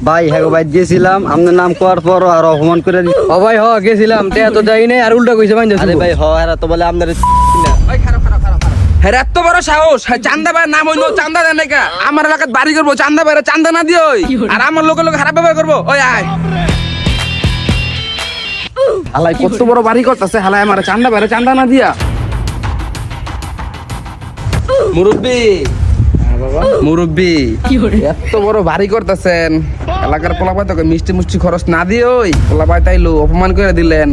ভাই হ্যাঁ ভাই গেছিলাম আপনার নাম করার পর আর অপমান করে দিই। ও ভাই গেছিলাম তে তো যাই নাই আর উল্টা কইছে মাইন্দ। আরে ভাই এরা তো বলে আপনার হ্যাঁ এত বড় সাহস, চান্দা ভাইয়ের নাম হইলো চান্দা দেন নাকি? আমার এলাকায় বাড়ি করবো, চান্দা ভাইয়ের চান্দা না দিয়ে আর আমার লোকের লোক খারাপ ব্যবহার করবো। ওই আয় হালাই কত বড় বাড়ি করতেছে, হালাই আমার চান্দা ভাইয়ের চান্দা না দিয়া। মুরব্বি মুরব্বি এত বড় বাড়ি করতেছেন, এলাকার পোলাপাই তোকে মিষ্টি মুষ্টি খরচ না দিয়ে ওই পোলাপাই তাইলো অপমান করে দিলেন।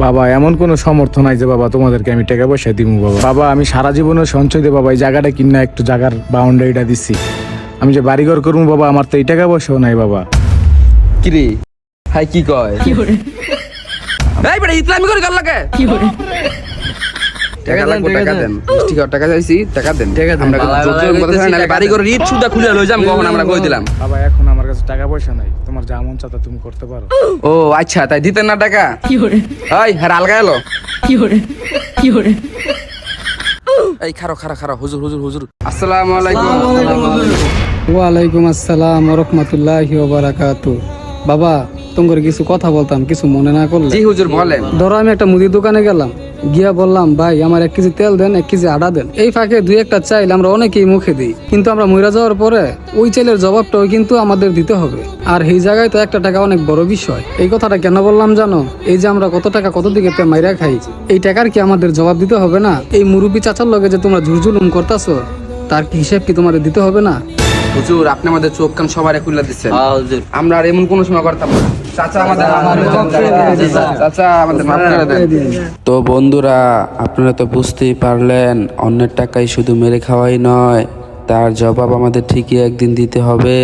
বাবা এমন কোনো সমর্থ নাই যে বাবা তোমাদেরকে আমি টাকা পয়সা দিব। বাবা বাবা আমি সারা জীবনের সঞ্চয় দিয়ে বাবা এই জায়গাটা কিনা একটু জায়গার বাউন্ডারিটা দিচ্ছি। আমি যে বাড়িঘর করবো বাবা আমার তো এই টাকা পয়সাও নাই বাবা। কিরে হাই কি কয় এই বেটা ইসলামি করে গেল লাগে টাকা লাগবে, টাকা দেন। মিষ্টি খাওয়ার টাকা চাইছি, টাকা দেন। আমরা জোর জোর কথা শুনে নালে বাড়ি করে ইট সুদা খুলে লই যাম কখন আমরা কই দিলাম। বাবা এখন আমার কাছে টাকা পয়সা নাই, তোমার যা মন চাতা তুমি করতে পারো। ও আচ্ছা তাই দিতেন না টাকা? ওই হ্যাঁ আলগা এলো এই খারো খারো খারো হুজুর হুজুর হুজুর আসসালামু আলাইকুম। ওয়ালাইকুম আসসালাম ওয়া রাহমাতুল্লাহি ওয়া বারাকাতুহু। বাবা তোমার কিছু কথা বলতাম, কিছু মনে না করলে? জি হুজুর বলেন। ধরো আমি একটা মুদি দোকানে গেলাম, গিয়া বললাম ভাই আমার 1 কেজি তেল দেন, 1 কেজি আটা দেন। এই ফাঁকে 2-1টা চাইল আমরা অনেকেই মুখে দিই, কিন্তু আমরা মইরা যাওয়ার পরে ওই চাইলের জবাবটাও কিন্তু আমাদের দিতে হবে। আর এই জায়গায় তো 1টা টাকা অনেক বড় বিষয়। এই কথাটা কেন বললাম জানো? এই যে আমরা কত টাকা কত দিকে মাইরা খাই, এই টাকার কি আমাদের জবাব দিতে হবে না? এই মুরুব্বি চাচার লগে যে তোমরা ঝুরঝুলুম করতেছো, তার কি হিসাব কি তোমাদের দিতে হবে না? হুজুর আপনি আমাদের চোখ কান সবাই খুলে দিচ্ছেন, আমরা আর এমন কোনো সময় করতাম না। চাচা আমাদের চাচা আমাদের মাফ করে দেন। তো বন্ধুরা আপনারা তো বুঝতেই পারলেন, অন্যের টাকায় শুধু মেরে খাওয়াই নয়, তার জবাব আমাদের ঠিকই একদিন দিতে হবে।